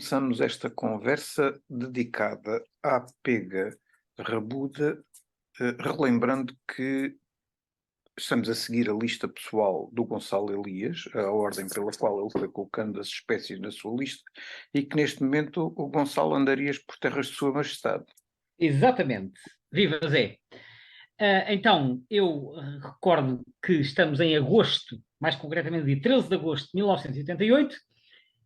começamos esta conversa dedicada à pega rabuda, relembrando que estamos a seguir a lista pessoal do Gonçalo Elias, a ordem pela qual ele foi colocando as espécies na sua lista, e que neste momento o Gonçalo andarias por terras de Sua Majestade. Exatamente. Viva Zé! Então, eu recordo que estamos em agosto, mais concretamente dia 13 de agosto de 1988.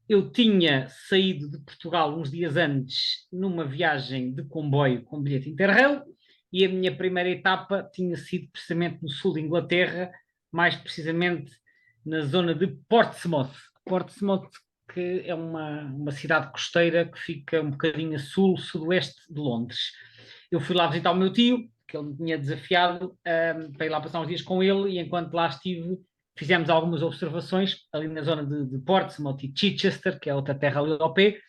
Eu tinha saído de Portugal uns dias antes numa viagem de comboio com bilhete Interrail e a minha primeira etapa tinha sido precisamente no sul de Inglaterra, mais precisamente na zona de Portsmouth. Portsmouth, que é uma cidade costeira que fica um bocadinho a sul-sudoeste de Londres. Eu fui lá visitar o meu tio, que ele me tinha desafiado para ir lá passar uns dias com ele, e enquanto lá estive, fizemos algumas observações ali na zona de Portsmouth e Chichester, que é outra terra ali ao pé,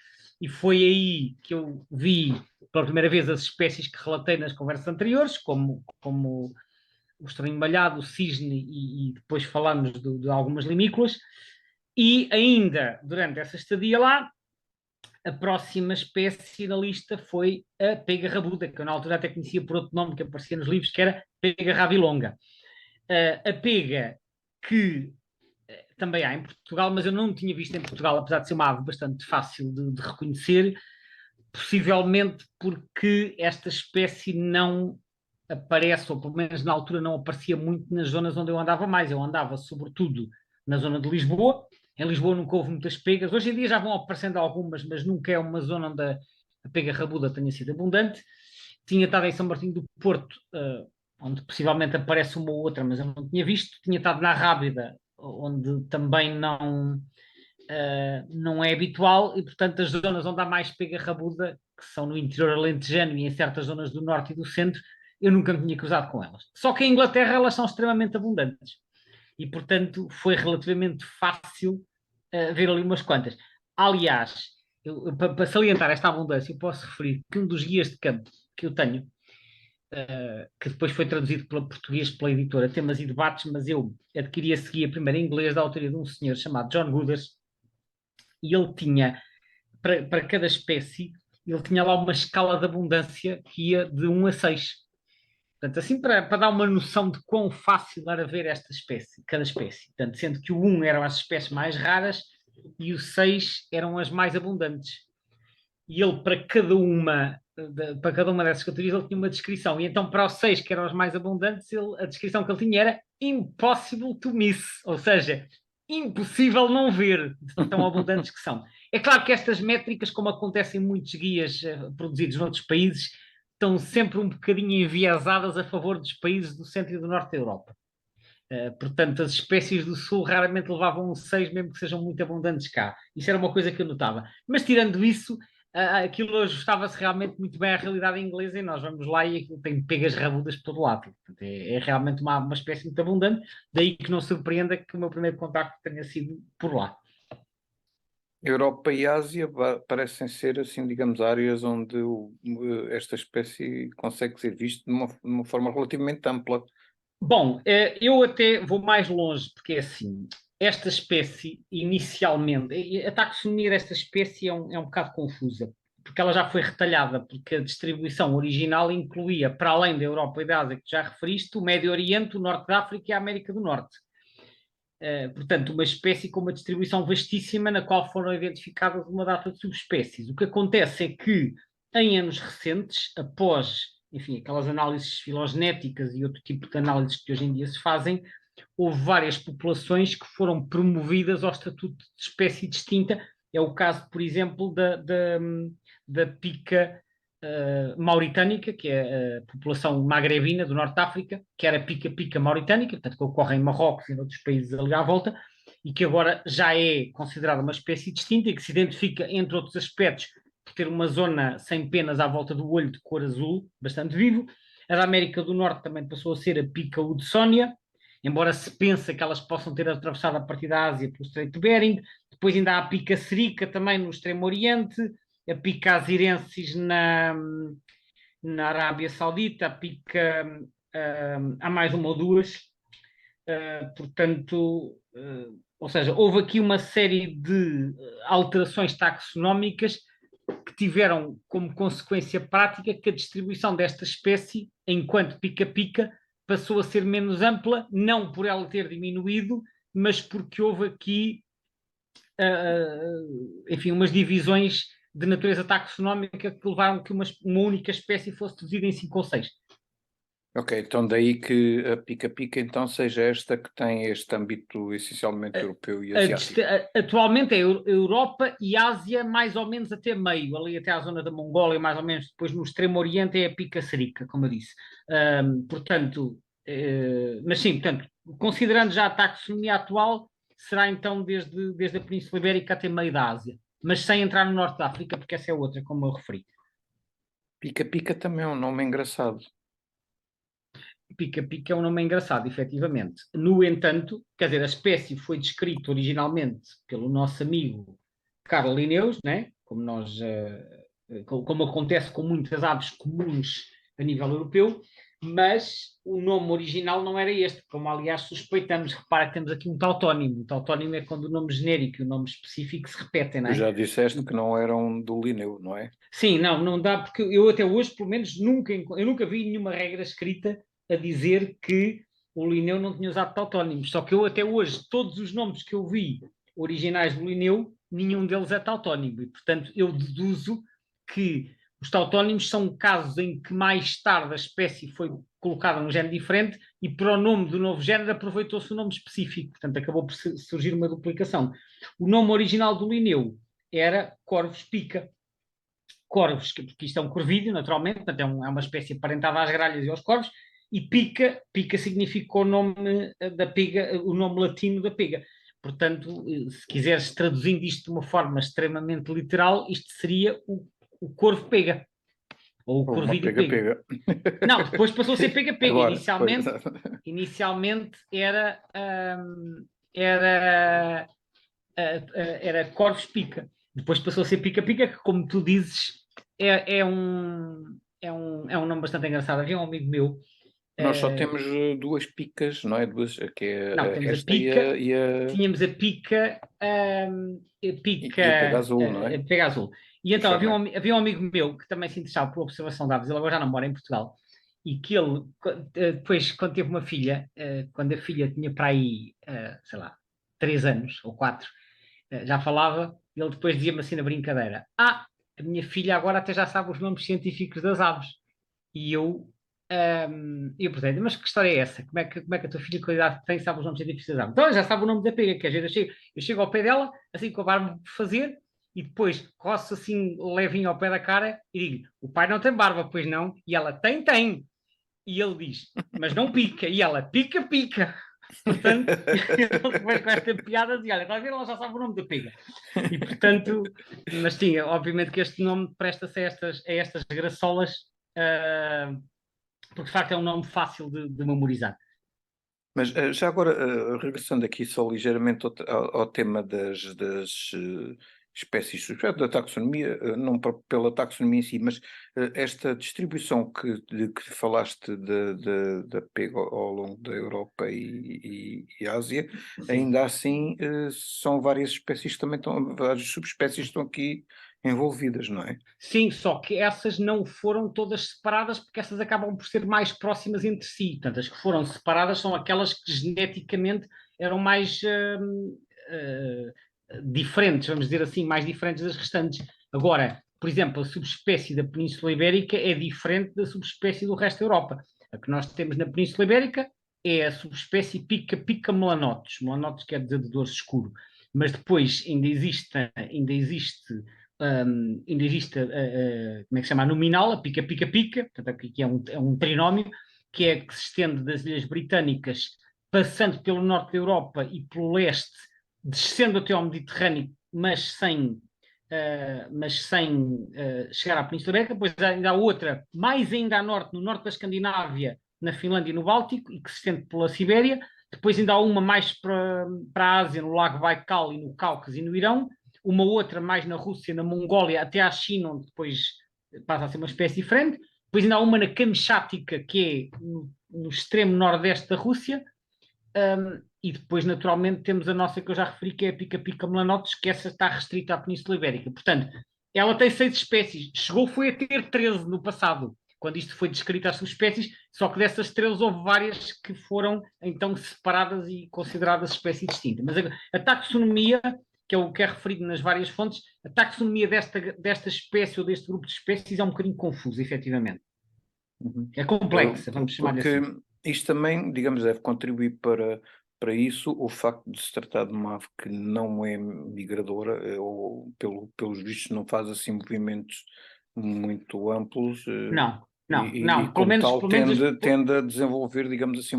e foi aí que eu vi pela primeira vez as espécies que relatei nas conversas anteriores, como o estranho malhado, o cisne, e depois falamos de algumas limícolas. E ainda durante essa estadia lá, a próxima espécie na lista foi a pega rabuda, que eu na altura até conhecia por outro nome que aparecia nos livros, que era pega rabilonga. A pega que também há em Portugal, mas eu não tinha visto em Portugal, apesar de ser uma ave bastante fácil de reconhecer, possivelmente porque esta espécie não aparece, ou pelo menos na altura não aparecia muito nas zonas onde eu andava mais. Eu andava sobretudo na zona de Lisboa. Em Lisboa nunca houve muitas pegas. Hoje em dia já vão aparecendo algumas, mas nunca é uma zona onde a pega rabuda tenha sido abundante. Tinha estado em São Martinho do Porto, onde possivelmente aparece uma ou outra, mas eu não tinha visto. Tinha estado na Rábida, onde também não é habitual, e portanto as zonas onde há mais pega rabuda, que são no interior alentejano e em certas zonas do norte e do centro, eu nunca me tinha cruzado com elas. Só que em Inglaterra elas são extremamente abundantes e portanto foi relativamente fácil ver ali umas quantas. Aliás, para salientar esta abundância, eu posso referir que um dos guias de campo que eu tenho, que depois foi traduzido pela português pela editora Temas e Debates, mas eu adquiri esse guia primeiro em inglês, da autoria de um senhor chamado John Gooders, e ele tinha, para cada espécie, ele tinha lá uma escala de abundância que ia de 1 a 6. Portanto, assim, para dar uma noção de quão fácil era ver esta espécie, cada espécie. Portanto, sendo que o 1 eram as espécies mais raras e o 6 eram as mais abundantes. E ele, para cada uma dessas categorias, ele tinha uma descrição. E então, para os 6, que eram os mais abundantes, a descrição que ele tinha era impossible to miss, ou seja, impossível não ver, de tão abundantes que são. É claro que estas métricas, como acontece em muitos guias produzidos noutros países, estão sempre um bocadinho enviesadas a favor dos países do centro e do norte da Europa. Portanto, as espécies do sul raramente levavam um 6, mesmo que sejam muito abundantes cá. Isso era uma coisa que eu notava. Mas tirando isso, aquilo ajustava-se realmente muito bem à realidade inglesa, e nós vamos lá e aquilo tem pegas rabudas por todo lado. Portanto, é realmente uma espécie muito abundante, daí que não surpreenda que o meu primeiro contacto tenha sido por lá. Europa e Ásia parecem ser, assim, digamos, áreas onde esta espécie consegue ser vista de uma forma relativamente ampla. Bom, eu até vou mais longe, porque é assim, esta espécie, inicialmente, a taxonomia desta espécie é um bocado confusa, porque ela já foi retalhada, porque a distribuição original incluía, para além da Europa e da Ásia, que já referiste, o Médio Oriente, o Norte da África e a América do Norte. Portanto, uma espécie com uma distribuição vastíssima, na qual foram identificadas uma data de subespécies. O que acontece é que, em anos recentes, após, enfim, aquelas análises filogenéticas e outro tipo de análises que hoje em dia se fazem, houve várias populações que foram promovidas ao estatuto de espécie distinta. É o caso, por exemplo, da pica mauritânica, que é a população magrebina do Norte de África, que era pica mauritânica, portanto, que ocorre em Marrocos e em outros países ali à volta, e que agora já é considerada uma espécie distinta e que se identifica, entre outros aspectos, por ter uma zona sem penas à volta do olho de cor azul, bastante vivo. A da América do Norte também passou a ser a pica Hudsónia, embora se pense que elas possam ter atravessado a partir da Ásia pelo Estreito de Bering. Depois ainda há a pica serica também no Extremo Oriente, a pica azirensis na Arábia Saudita, há mais uma ou duas. Portanto, ou seja, houve aqui uma série de alterações taxonómicas que tiveram como consequência prática que a distribuição desta espécie, enquanto pica-pica, passou a ser menos ampla, não por ela ter diminuído, mas porque houve aqui, enfim, umas divisões de natureza taxonómica que levaram que uma única espécie fosse dividida em 5 ou 6. Ok, então daí que a pica-pica então seja esta que tem este âmbito essencialmente europeu e asiático. Atualmente é Europa e Ásia mais ou menos até meio, ali até à zona da Mongólia, mais ou menos, depois no extremo oriente é a pica-serica, como eu disse. Portanto, mas sim, portanto, considerando já a taxonomia atual, será então desde a Península Ibérica até meio da Ásia, mas sem entrar no norte da África, porque essa é outra, como eu referi. Pica-pica também é um nome engraçado. Pica-pica é um nome engraçado, efetivamente. No entanto, quer dizer, a espécie foi descrita originalmente pelo nosso amigo Carl Linnaeus, né? Como acontece com muitas aves comuns a nível europeu, mas o nome original não era este, como aliás suspeitamos. Repara que temos aqui um tautónimo. O tautónimo é quando o nome genérico e o nome específico se repetem, não Tu é? já disseste que não eram do Linneu, não é? Sim, não dá, porque eu até hoje, pelo menos, eu nunca vi nenhuma regra escrita a dizer que o Linneu não tinha usado tautónimos. Só que eu até hoje, todos os nomes que eu vi originais do Linneu, nenhum deles é tautónimo. E, portanto, eu deduzo que os tautónimos são casos em que mais tarde a espécie foi colocada num género diferente e para o nome do novo género aproveitou-se o nome específico. Portanto, acabou por surgir uma duplicação. O nome original do Linneu era Corvus pica. Corvos, porque isto é um corvídeo, naturalmente, portanto é uma espécie aparentada às gralhas e aos corvos, e pica significa o nome da pega, o nome latino da pega. Portanto, se quiseres traduzindo isto de uma forma extremamente literal, isto seria o corvo pega, ou o Ou uma corvídeo pega. pega-pega. Não, depois passou a ser pega-pega. Agora, pois. Inicialmente era, era corvos pica. Depois passou a ser pica-pica, que como tu dizes, é um nome bastante engraçado. Havia um amigo meu. Nós só temos duas picas, não é? Duas, que Não, é temos a esta pica, e a, tínhamos a pica, e a pega azul, não é? a pega azul. E O então Chardonnay. havia um amigo meu que também se interessava por observação de aves, ele agora já não mora em Portugal, e que ele, depois, quando teve uma filha, quando a filha tinha para aí, sei lá, 3 anos ou 4, já falava, ele depois dizia-me assim na brincadeira: a minha filha agora até já sabe os nomes científicos das aves. E eu perguntei, mas que história é essa? Como é que a tua filha, com a idade que tem, sabe os nomes científicos das aves? Então, ela já sabe o nome da pega, que às vezes eu chego ao pé dela, assim, com a barba por fazer, e depois roço assim, levinho ao pé da cara, e digo, o pai não tem barba, pois não? E ela, tem. E ele diz, mas não pica. E ela, pica. Portanto, ele depois com esta piada dizia, olha, está a ver, ela já sabe o nome da pega. E portanto, mas sim, obviamente que este nome presta-se a estas graçolas, porque de facto é um nome fácil de memorizar. Mas já agora, regressando aqui só ligeiramente ao tema das espécies suspeitas, da taxonomia, não pela taxonomia em si, mas esta distribuição de que falaste da pega ao longo da Europa e Ásia, Sim. ainda assim são várias espécies também, várias subespécies estão aqui envolvidas, não é? Sim, só que essas não foram todas separadas porque essas acabam por ser mais próximas entre si. Portanto, as que foram separadas são aquelas que geneticamente eram mais diferentes, vamos dizer assim, mais diferentes das restantes. Agora, por exemplo, a subespécie da Península Ibérica é diferente da subespécie do resto da Europa. A que nós temos na Península Ibérica é a subespécie pica melanotus. Melanotus quer dizer de dorso escuro. Mas depois ainda existe como é que se chama? A nominal, a pica, portanto, aqui é um trinómio, que é que se estende das Ilhas Britânicas, passando pelo norte da Europa e pelo leste, descendo até ao Mediterrâneo, mas sem chegar à Península Ibérica. Depois ainda há outra, mais ainda a norte, no norte da Escandinávia, na Finlândia e no Báltico, e que se estende pela Sibéria. Depois ainda há uma mais para a Ásia, no Lago Baikal e no Cáucaso e no Irão. Uma outra mais na Rússia, na Mongólia, até à China, onde depois passa a ser uma espécie diferente. Depois ainda há uma na Kamchatka, que é no extremo nordeste da Rússia. E depois, naturalmente, temos a nossa que eu já referi, que é a pica-pica melanotes, que essa está restrita à Península Ibérica. Portanto, ela tem 6 espécies. Foi a ter 13 no passado, quando isto foi descrito às subespécies, só que dessas 13 houve várias que foram, então, separadas e consideradas espécie distinta. Mas a taxonomia, que é o que é referido nas várias fontes, a taxonomia desta espécie ou deste grupo de espécies é um bocadinho confusa, efetivamente. Uhum. É complexa, vamos chamar-lhe Porque assim. isto também, digamos, deve contribuir para isso o facto de se tratar de uma ave que não é migradora, ou pelos vistos não faz assim movimentos muito amplos, Não, não, e não. como tal Pelo menos tende a desenvolver, digamos assim,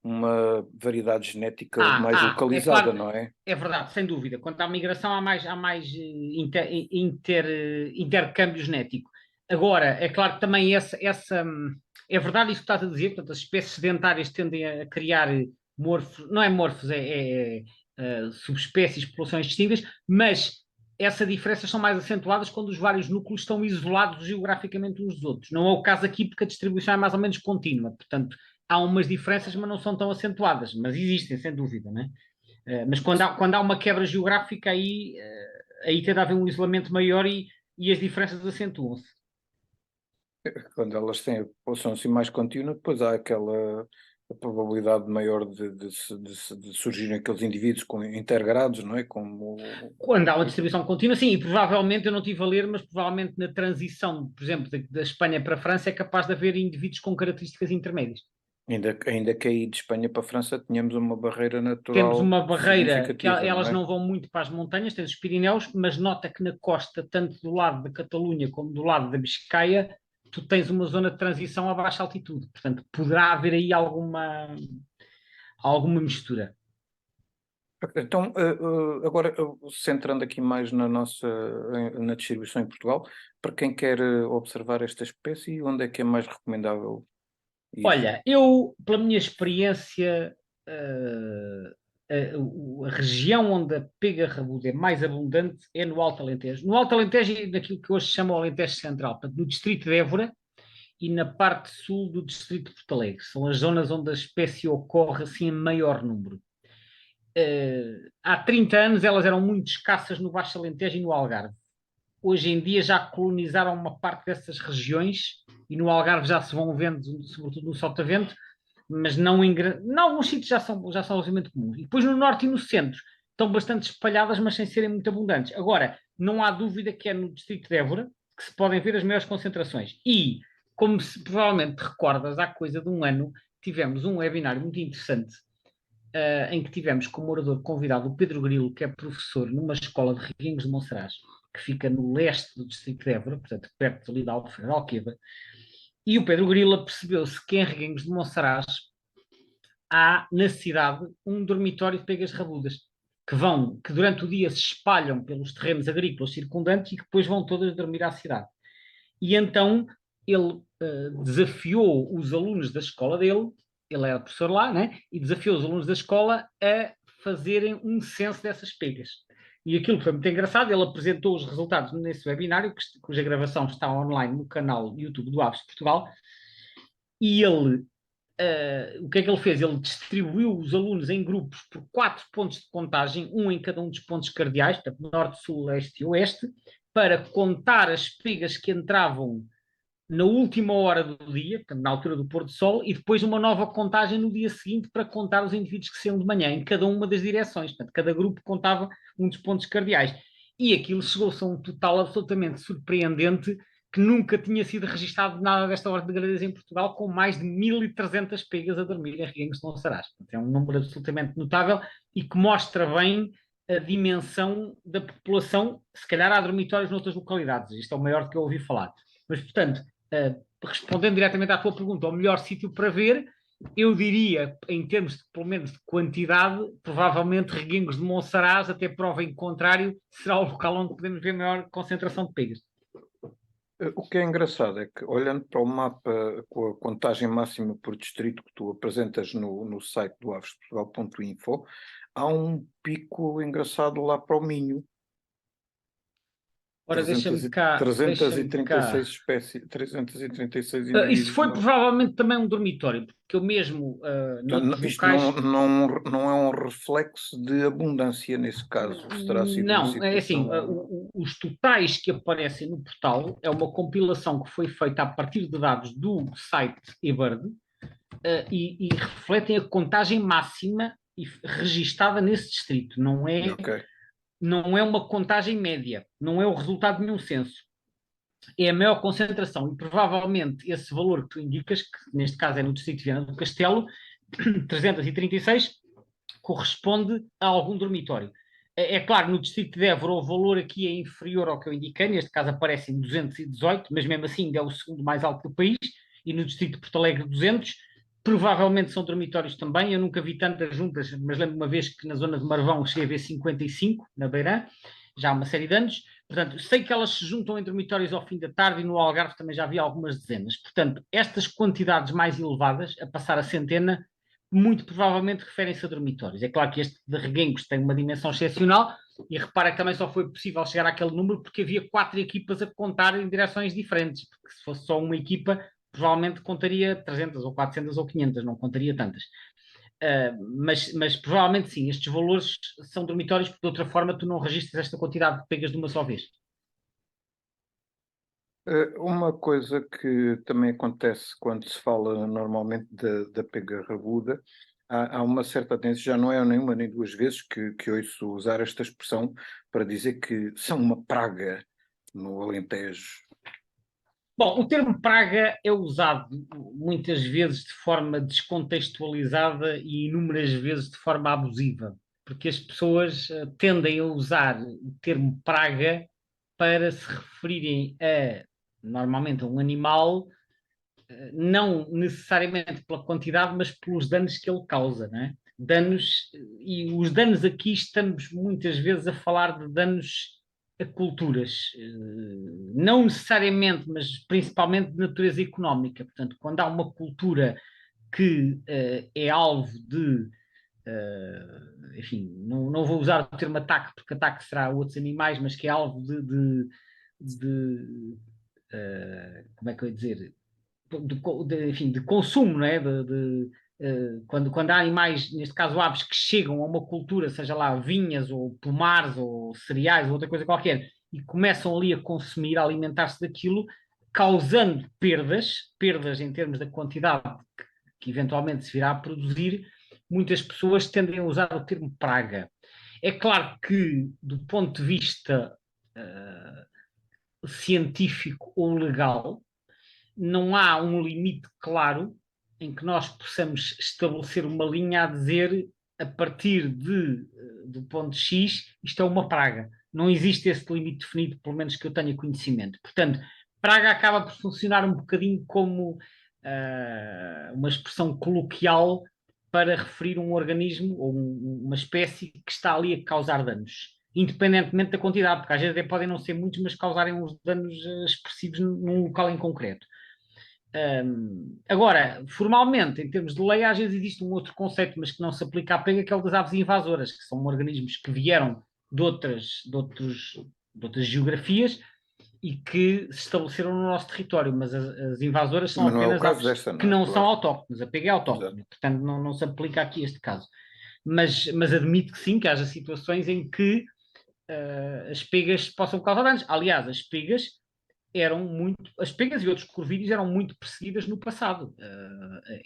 uma variedade genética mais é localizada, claro, não é? é verdade, sem dúvida. Quanto à migração, há mais intercâmbio genético. Agora, é claro que também é verdade isso que estás a dizer, portanto, as espécies sedentárias tendem a criar morfos, não é morfos, subespécies, populações distintas, mas essas diferenças são mais acentuadas quando os vários núcleos estão isolados geograficamente uns dos outros. Não é o caso aqui porque a distribuição é mais ou menos contínua, portanto, há umas diferenças, mas não são tão acentuadas, mas existem, sem dúvida, né? Mas quando há uma quebra geográfica, aí tem de haver um isolamento maior e as diferenças acentuam-se. Quando elas têm a população assim mais contínua, depois há aquela a probabilidade maior de surgirem aqueles indivíduos intergrados, não é? Como Quando há uma distribuição contínua, sim, e provavelmente, eu não estive a ler, mas provavelmente na transição, por exemplo, da Espanha para a França, é capaz de haver indivíduos com características intermédias. ainda que aí de Espanha para a França tenhamos uma barreira Temos natural uma barreira que significativa, não elas é? não vão muito para as montanhas, tens os Pirineus, mas nota que na costa, tanto do lado da Catalunha como do lado da Biscaia, tu tens uma zona de transição a baixa altitude. Portanto, poderá haver aí alguma mistura. Então, agora, centrando aqui mais na distribuição em Portugal, para quem quer observar esta espécie, onde é que é mais recomendável ir? Olha, eu, pela minha experiência, eh, a região onde a pega rabuda é mais abundante é no Alto Alentejo. No Alto Alentejo e naquilo que hoje se chama o Alentejo Central, portanto, no distrito de Évora e na parte sul do distrito de Porto Alegre. São as zonas onde a espécie ocorre assim em maior número. Há 30 anos elas eram muito escassas no Baixo Alentejo e no Algarve. Hoje em dia já colonizaram uma parte dessas regiões e no Algarve já se vão vendo, sobretudo no Sotavento, mas não em alguns sítios já são relativamente comuns. E depois no norte e no centro estão bastante espalhadas, mas sem serem muito abundantes. Agora, não há dúvida que é no distrito de Évora que se podem ver as maiores concentrações. E, como provavelmente te recordas, há coisa de um ano tivemos um webinário muito interessante em que tivemos como orador convidado o Pedro Grilo, que é professor numa escola de Reguengos de Monsaraz, que fica no leste do distrito de Évora, portanto, perto ali da Albufeira de Alqueva, e o Pedro Grilo percebeu-se que em Reguengos de Monsaraz há na cidade um dormitório de pegas rabudas, que durante o dia se espalham pelos terrenos agrícolas circundantes e que depois vão todas dormir à cidade. E então ele desafiou os alunos da escola dele, ele era professor lá, né? E desafiou os alunos da escola a fazerem um censo dessas pegas. E aquilo foi muito engraçado, ele apresentou os resultados nesse webinário, cuja gravação está online no canal YouTube do Aves de Portugal, e o que é que ele fez? Ele distribuiu os alunos em grupos por 4 pontos de contagem, um em cada um dos pontos cardeais, portanto, norte, sul, leste e oeste, para contar as pegas que entravam na última hora do dia, portanto, na altura do pôr do sol, e depois uma nova contagem no dia seguinte para contar os indivíduos que saíam de manhã, em cada uma das direções. Portanto, cada grupo contava um dos pontos cardeais. E aquilo chegou-se a um total absolutamente surpreendente que nunca tinha sido registado nada desta ordem de grandeza em Portugal, com mais de 1.300 pegas a dormir em Reguengos de Monsaraz. É um número absolutamente notável e que mostra bem a dimensão da população. Se calhar há dormitórios noutras localidades, isto é o maior que eu ouvi falar. Mas, portanto, respondendo diretamente à tua pergunta, o melhor sítio para ver, eu diria, em termos de, pelo menos de quantidade, provavelmente Reguengos de Monsaraz, até prova em contrário, será o local onde podemos ver maior concentração de pegas. O que é engraçado é que, olhando para o mapa com a contagem máxima por distrito que tu apresentas no site do avesportugal.info, há um pico engraçado lá para o Minho. Ora, deixa-me cá. 336 espécies, 336 Isso indivíduos. foi provavelmente também um dormitório, porque eu mesmo noutros Isto locais. não é um reflexo de abundância nesse caso, terá sido uma Não, é assim, situação. os totais que aparecem no portal é uma compilação que foi feita a partir de dados do site eBird, e refletem a contagem máxima registada nesse distrito. Ok. Não é uma contagem média, não é o resultado de nenhum censo. É a maior concentração e provavelmente esse valor que tu indicas, que neste caso é no distrito de Viana do Castelo, 336, corresponde a algum dormitório. É claro, no distrito de Évora o valor aqui é inferior ao que eu indiquei, neste caso aparece em 218, mas mesmo assim é o segundo mais alto do país, e no distrito de Porto Alegre 200, provavelmente são dormitórios também, eu nunca vi tantas juntas, mas lembro uma vez que na zona de Marvão cheguei a ver 55, na Beirã, já há uma série de anos, portanto, sei que elas se juntam em dormitórios ao fim da tarde e no Algarve também já vi algumas dezenas, portanto, estas quantidades mais elevadas, a passar a centena, muito provavelmente referem-se a dormitórios. É claro que este de Reguengos tem uma dimensão excepcional e repara que também só foi possível chegar àquele número porque havia 4 equipas a contar em direções diferentes, porque se fosse só uma equipa, provavelmente contaria 300 ou 400 ou 500, não contaria tantas. Mas provavelmente sim, estes valores são dormitórios porque de outra forma tu não registras esta quantidade de pegas de uma só vez. Uma coisa que também acontece quando se fala normalmente da pega rabuda, há uma certa tendência, já não é nenhuma nem duas vezes que ouço usar esta expressão para dizer que são uma praga no Alentejo. Bom, o termo praga é usado muitas vezes de forma descontextualizada e inúmeras vezes de forma abusiva, porque as pessoas tendem a usar o termo praga para se referirem normalmente a um animal, não necessariamente pela quantidade, mas pelos danos que ele causa, não é? Danos, e os danos aqui estamos muitas vezes a falar de danos a culturas, não necessariamente, mas principalmente de natureza económica. Portanto, quando há uma cultura que é alvo de, enfim, não vou usar o termo ataque, porque ataque será a outros animais, mas que é alvo como é que eu ia dizer, enfim, de consumo, não é? Quando há animais, neste caso aves, que chegam a uma cultura, seja lá vinhas ou pomares ou cereais ou outra coisa qualquer, e começam ali a consumir, a alimentar-se daquilo, causando perdas em termos da quantidade que eventualmente se virá a produzir, muitas pessoas tendem a usar o termo praga. É claro que, do ponto de vista científico ou legal, não há um limite claro em que nós possamos estabelecer uma linha a dizer a partir do ponto X, isto é uma praga. Não existe esse limite definido, pelo menos que eu tenha conhecimento. Portanto, praga acaba por funcionar um bocadinho como uma expressão coloquial para referir um organismo ou uma espécie que está ali a causar danos, independentemente da quantidade, porque às vezes até podem não ser muitos, mas causarem uns danos expressivos num local em concreto. Agora, formalmente, em termos de lei, às vezes existe um outro conceito, mas que não se aplica à pega, que é o das aves invasoras, que são organismos que vieram de outras geografias e que se estabeleceram no nosso território, mas as invasoras são Mas não é o apenas caso aves desta, que não é? não são Claro. autóctones, a pega é Exato. autóctone, portanto não se aplica aqui este caso. Mas admito que sim, que haja situações em que as pegas possam causar danos. Aliás, as pegas e outros corvídeos eram muito perseguidas no passado.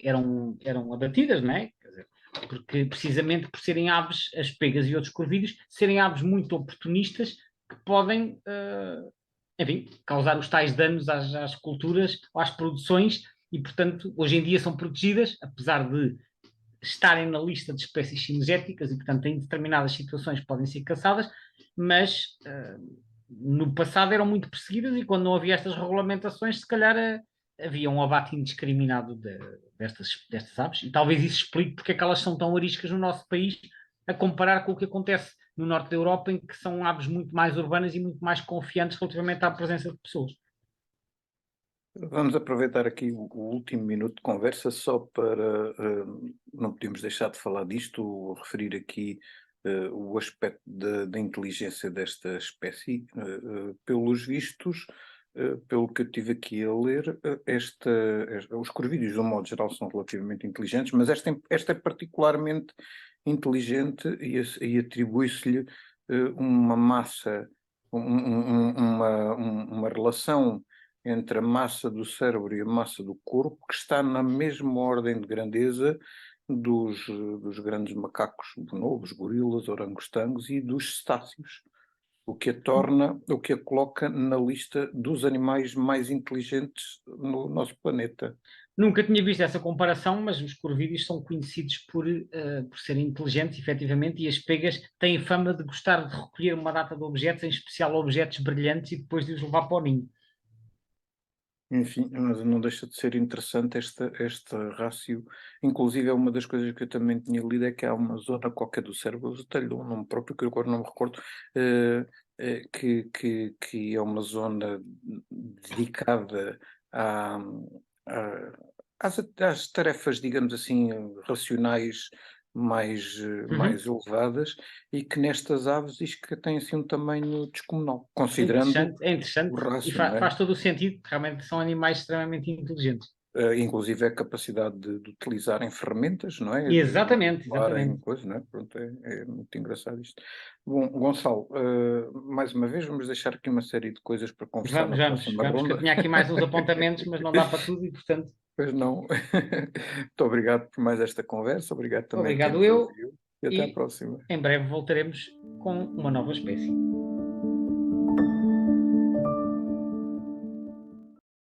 Eram abatidas, não é? Quer dizer, porque precisamente por serem aves, as pegas e outros corvídeos, serem aves muito oportunistas que podem, enfim, causar os tais danos às culturas, às produções, e portanto, hoje em dia são protegidas, apesar de estarem na lista de espécies cinegéticas e, portanto, em determinadas situações podem ser caçadas, mas no passado eram muito perseguidas e quando não havia estas regulamentações, se calhar havia um abate indiscriminado destas aves. E talvez isso explique porque é que elas são tão ariscas no nosso país, a comparar com o que acontece no norte da Europa, em que são aves muito mais urbanas e muito mais confiantes relativamente à presença de pessoas. Vamos aproveitar aqui o último minuto de conversa só para, não podemos deixar de falar disto, referir aqui o aspecto da inteligência desta espécie. Pelos vistos, pelo que eu tive aqui a ler, os corvídeos, de um modo geral, são relativamente inteligentes, mas esta é particularmente inteligente e atribui-se-lhe uma massa, uma relação entre a massa do cérebro e a massa do corpo que está na mesma ordem de grandeza dos grandes macacos bonobos, gorilas, orangotangos e dos cetáceos, o que a coloca na lista dos animais mais inteligentes no nosso planeta. Nunca tinha visto essa comparação, mas os corvídeos são conhecidos por serem inteligentes, efetivamente, e as pegas têm fama de gostar de recolher uma data de objetos, em especial objetos brilhantes, e depois de os levar para o ninho. Enfim, mas não deixa de ser interessante esta rácio. Inclusive, é uma das coisas que eu também tinha lido, é que há uma zona qualquer do cérebro, eu até lhe dou um nome próprio, que eu agora não me recordo, que é uma zona dedicada à, à- às tarefas, digamos assim, racionais mais elevadas, e que nestas aves diz que tem assim um tamanho descomunal, considerando É interessante o e rácio, não é? faz todo o sentido, realmente são animais extremamente inteligentes. Inclusive a capacidade de utilizarem ferramentas, não é? De Exatamente, manipularem exatamente. coisas, não é? Pronto, é muito engraçado isto. Bom, Gonçalo, mais uma vez vamos deixar aqui uma série de coisas para conversar Vamos, na vamos, próxima vamos, que eu ronda. tinha aqui mais uns apontamentos, mas não dá para tudo e, portanto, Pois não. Muito obrigado por mais esta conversa, obrigado também a quem obrigado nos eu ouviu e até à e próxima. em breve voltaremos com uma nova espécie.